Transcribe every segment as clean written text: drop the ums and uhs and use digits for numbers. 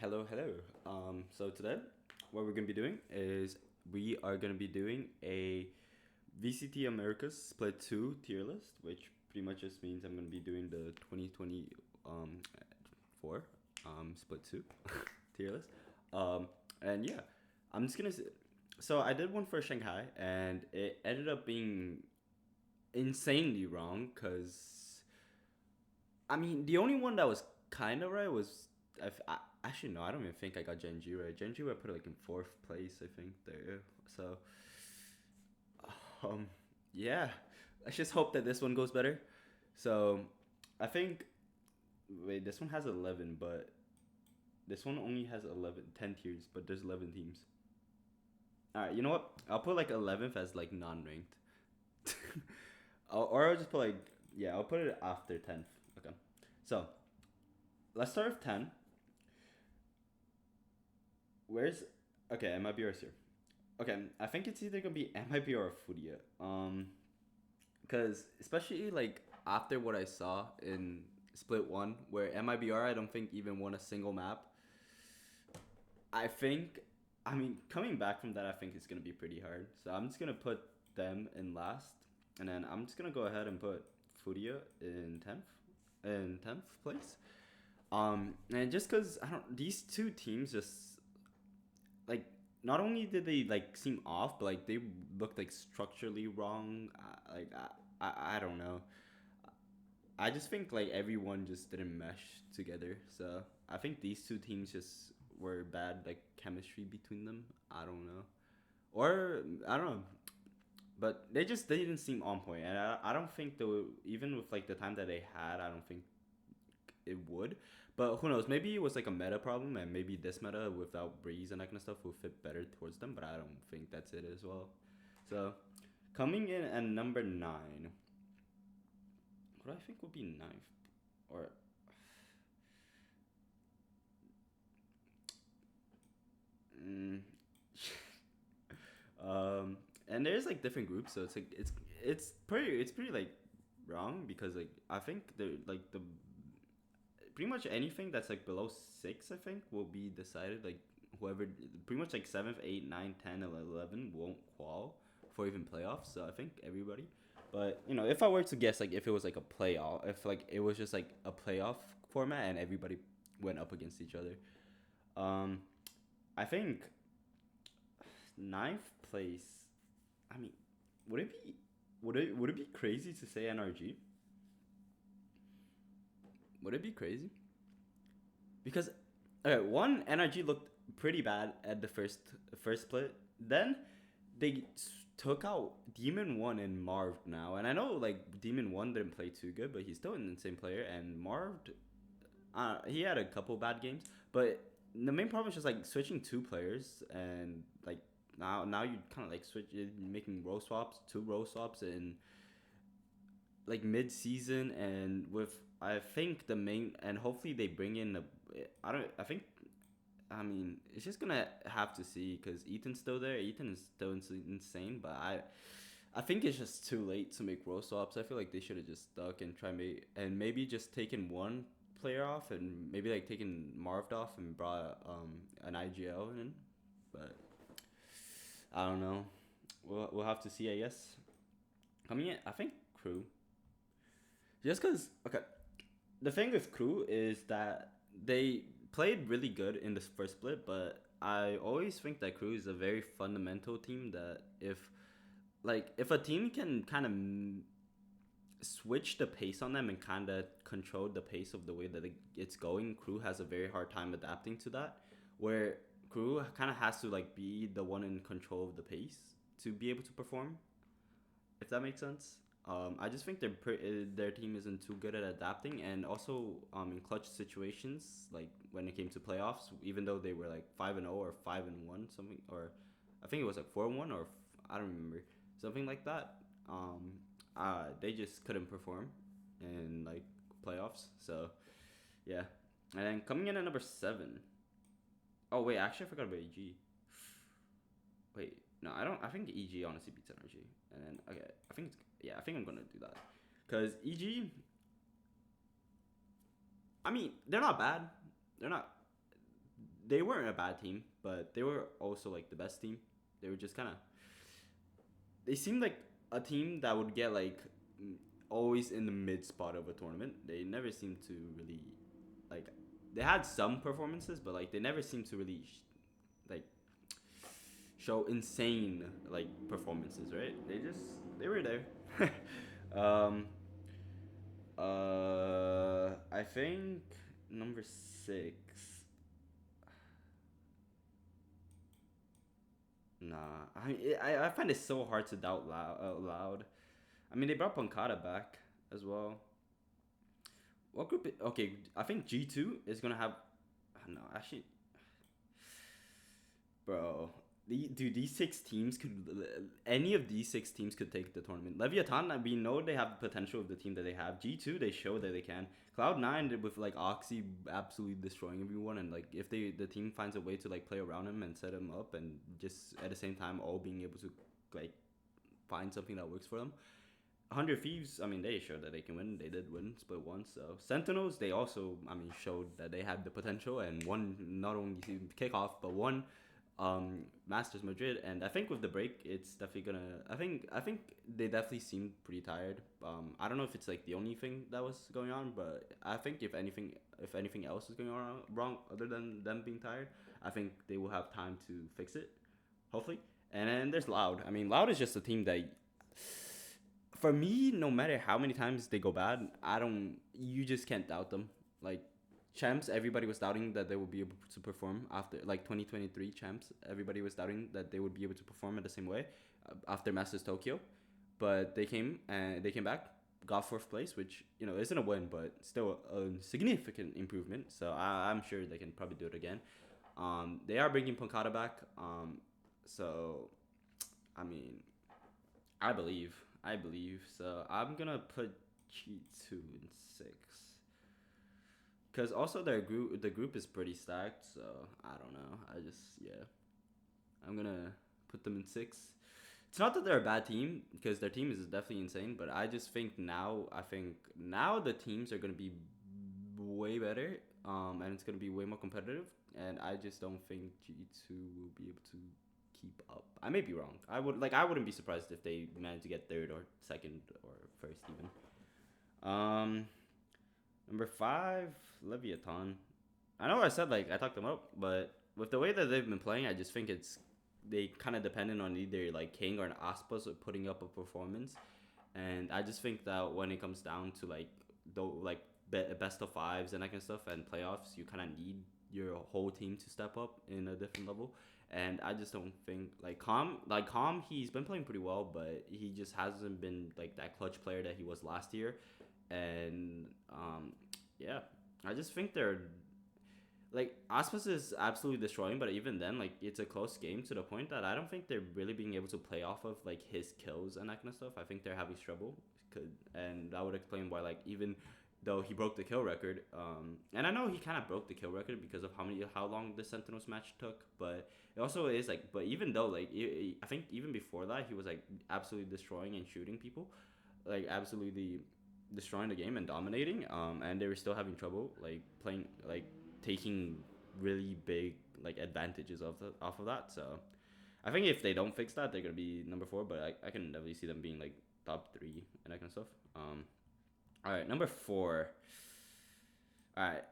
Hello, hello. So today, what we're gonna be doing is we are gonna be doing a VCT Americas Split 2 tier list, which pretty much just means I'm gonna be doing the 2020 four Split 2 tier list. And yeah, I'm just gonna. So I did one for Shanghai, and it ended up being insanely wrong because I mean the only one that was kind of right was actually no, I don't even think I got Genji right. Genji I put it like in fourth place, I think there. So um yeah, let's just hope that this one goes better. So I think wait, this one has 11, but this one only has 11, 10 tiers, but there's 11 teams. All right, you know what? I'll put like 11th as like non-ranked. Or I'll just put like yeah, I'll put it after 10th. Okay. So, let's start with 10. Where's okay, MIB or here. Okay, I think it's either gonna be MIB or Furia. Because especially like after what I saw in Split One, where MIBR I don't think even won a single map. I think, I mean, coming back from that, I think it's gonna be pretty hard. So I'm just gonna put them in last, and then I'm just gonna go ahead and put Furia in tenth place. And just cause I don't, these two teams just like not only did they like seem off, but like they looked like structurally wrong. I don't know. I just think like everyone just didn't mesh together. So I think these two teams just were bad like chemistry between them. I don't know, or I don't know, but they didn't seem on point, and I don't think they were, even with like the time that they had. I don't think it would. But who knows? Maybe it was like a meta problem, and maybe this meta without Breeze and that kind of stuff will fit better towards them. But I don't think that's it as well. So coming in at number nine, what do I think would be ninth? Or mm, and there's like different groups, so it's pretty like wrong because like I think they're like the pretty much anything that's like below six, I think, will be decided. Like whoever, pretty much like seventh, eight, nine, 10, 11 won't qual for even playoffs. So I think everybody. But if I were to guess, like if it was like a playoff, if like it was just like a playoff format and everybody went up against each other, um, I think ninth place. I mean, would it be would it be crazy to say NRG? Would it be crazy? Because okay, one NRG looked pretty bad at the first split. Then they took out Demon One and Marv now, and I know like Demon One didn't play too good, but he's still an insane player. And Marv, he had a couple bad games, but the main problem is just like switching two players, and like now you kind of like making row swaps, two row swaps in like mid season, and with I think the main and hopefully they bring in a I don't I think I mean it's just gonna have to see because Ethan's still there. Ethan is still insane, but I think it's just too late to make roll swaps. I feel like they should have just stuck and maybe just taken one player off and maybe like taken Marved off and brought an IGL in, but I don't know. We'll have to see, I guess. Coming in, I think Crew. Just because, okay, the thing with Crew is that they played really good in the first split, but I always think that Crew is a very fundamental team that if a team can kind of switch the pace on them and kind of control the pace of the way that it's going, Crew has a very hard time adapting to that. Where Crew kind of has to like be the one in control of the pace to be able to perform, if that makes sense. I just think their team isn't too good at adapting, and also in clutch situations, like when it came to playoffs, even though they were like 5-0 or 5-1 something, or I think it was like 4-1 or I don't remember something like that. They just couldn't perform in like playoffs. So yeah, and then coming in at number seven. Oh wait, actually I forgot about EG. Wait, no, I don't. I think EG honestly beats NRG, and then okay, I think I'm gonna do that, cause EG. I mean, they're not bad. They're not. they weren't a bad team, but they were also like the best team. They were just kind of they seemed like a team that would get like always in the mid spot of a tournament. They never seemed to really like they had some performances, but like they never seemed to really like show insane like performances, right? They were there. um, I think number 6. Nah, I find it so hard to doubt loud. I mean, they brought Pancada back as well. What group? Okay, I think G2 is gonna have. No, actually, bro. Dude, these 6 teams could. Any of these 6 teams could take the tournament. Leviathan, we know they have the potential of the team that they have. G2, they show that they can. Cloud9 with like Oxy absolutely destroying everyone, and like if the team finds a way to like play around him and set him up, and just at the same time all being able to like find something that works for them. 100 Thieves, I mean, they showed that they can win. They did win split once. So Sentinels, they also, I mean, showed that they had the potential and won not only kickoff but won Masters Madrid. And I think with the break, it's definitely gonna. I think they definitely seemed pretty tired. I don't know if it's like the only thing that was going on, but I think if anything else is going on wrong other than them being tired, I think they will have time to fix it. Hopefully. And then there's Loud. I mean, Loud is just a team that for me, no matter how many times they go bad, I don't. You just can't doubt them. Like champs, everybody was doubting that they would be able to perform after like 2023 champs. Everybody was doubting that they would be able to perform in the same way after Masters Tokyo, but they came back, got fourth place, which isn't a win, but still a significant improvement. So I'm sure they can probably do it again. They are bringing Pancada back. So I mean, I believe. I believe. So I'm gonna put G2 in 6. Cause also the group is pretty stacked. So I don't know. I'm gonna put them in 6. It's not that they're a bad team because their team is definitely insane, but I just think now the teams are gonna be way better. And it's gonna be way more competitive. And I just don't think G2 will be able to keep up. I may be wrong. I wouldn't be surprised if they managed to get third or second or first even. Number 5, Leviathan. I know I said like I talked them up, but with the way that they've been playing, I just think they kind of dependent on either like King or an Aspas putting up a performance, and I just think that when it comes down to like best of fives and that kind of stuff and playoffs, you kind of need your whole team to step up in a different level. And I just don't think Calm, he's been playing pretty well, but he just hasn't been like that clutch player that he was last year. And yeah, I just think they're like Aspas is absolutely destroying, but even then, like it's a close game to the point that I don't think they're really being able to play off of like his kills and that kind of stuff. I think they're having trouble, and that would explain why like even though he broke the kill record, and I know he kind of broke the kill record because of how long the Sentinels match took, but it also is like, but even though like I think even before that he was like absolutely destroying and shooting people, like absolutely destroying the game and dominating, and they were still having trouble like playing like taking really big like advantages off of that. So I think if they don't fix that, they're gonna be number 4, but I can definitely see them being like top 3 and that kind of stuff. All right, number 4. All right,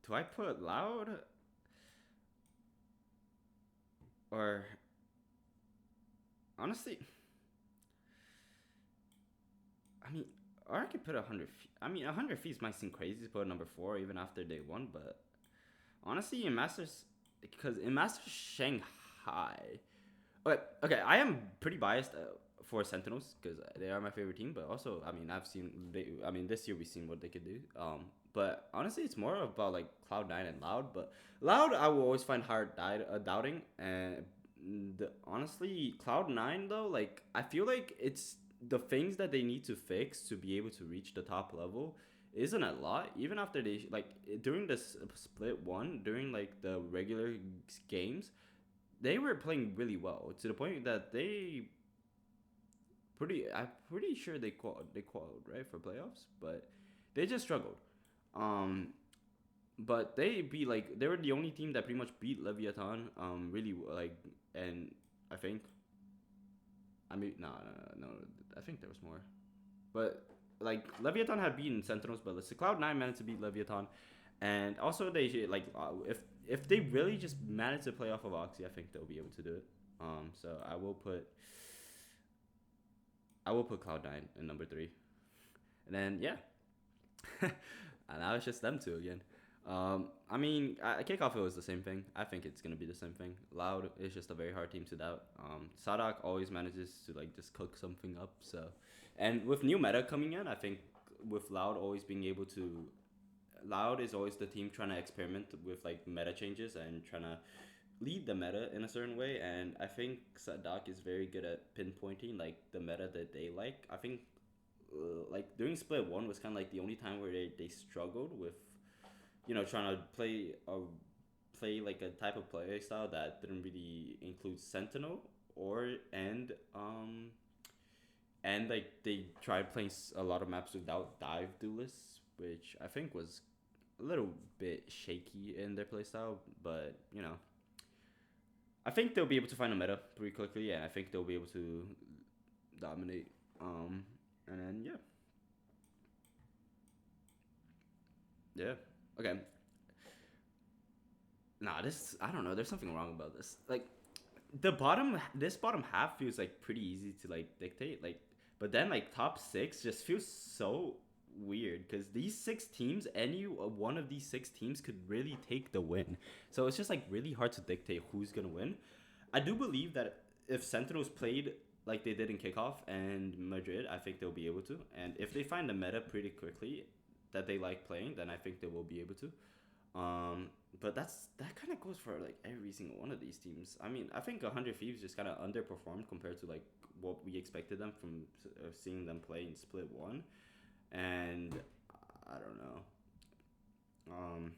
do I put Loud or honestly? I mean, or I could put 100. I mean, 100 feet might seem crazy to put number 4 even after day 1, but honestly, in Masters, because in Masters Shanghai, okay, I am pretty biased for Sentinels because they are my favorite team, but also, I mean, this year we've seen what they could do. But honestly, it's more about like Cloud9 and Loud. But Loud, I will always find hard doubting, and honestly, Cloud9 though, like I feel like it's the things that they need to fix to be able to reach the top level isn't a lot. Even after they like during this split one, during like the regular games, they were playing really well to the point that I'm pretty sure they qualified right for playoffs, but they just struggled. Um, but they were the only team that pretty much beat Leviathan. Really like, and I think I mean no, I think there was more, but like Leviathan had beaten Sentinels, but the Cloud9 managed to beat Leviathan, and also they should, like if they really just manage to play off of Oxy, I think they'll be able to do it. So I will put Cloud9 in number three, and then yeah, and now it's just them two again. I mean, kickoff it was the same thing. I think it's gonna be the same thing. Loud is just a very hard team to doubt. Sadak always manages to like just cook something up. So, and with new meta coming in, I think with Loud always being able to, Loud is always the team trying to experiment with like meta changes and trying to lead the meta in a certain way. And I think Sadak is very good at pinpointing like the meta that they like. I think like during split one was kind of like the only time where they struggled with trying to play like a type of play style that didn't really include Sentinel or and like they tried playing a lot of maps without dive duelists, which I think was a little bit shaky in their playstyle. But I think they'll be able to find a meta pretty quickly, and I think they'll be able to dominate. And then yeah. Okay. Nah, this I don't know. There's something wrong about this. Like this bottom half feels like pretty easy to like dictate. Like, but then like top six just feels so weird because these six teams, any one of these six teams could really take the win. So it's just like really hard to dictate who's gonna win. I do believe that if Sentinels played like they did in kickoff and Madrid, I think they'll be able to. And if they find the meta pretty quickly that they like playing, then I think they will be able to. But that kind of goes for like every single one of these teams. I mean, I think 100 Thieves just kind of underperformed compared to like what we expected them from seeing them play in Split One, and I don't know. Um,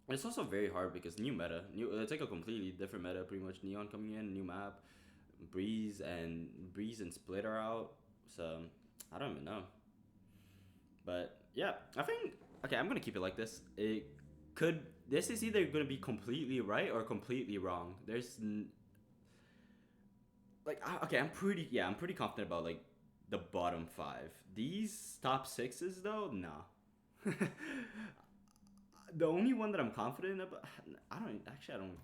it's also very hard because new meta, it's like a completely different meta. Pretty much Neon coming in, new map, Breeze and Split are out. So I don't even know. But yeah, I think okay. I'm gonna keep it like this. Could this is either gonna be completely right or completely wrong. Okay. I'm pretty confident about like the bottom five. These top sixes though, nah. The only one that I'm confident about, I don't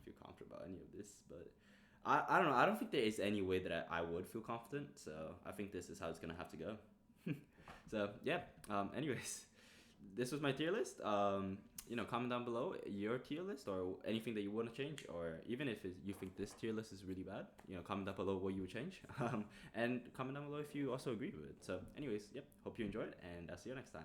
feel confident about any of this, but I don't know. I don't think there is any way that I would feel confident. So I think this is how it's gonna have to go. So yeah. Anyways, this was my tier list. Comment down below your tier list or anything that you want to change, or even if you think this tier list is really bad. Comment down below what you would change. And comment down below if you also agree with it. So, anyways, yep. Hope you enjoyed, and I'll see you next time.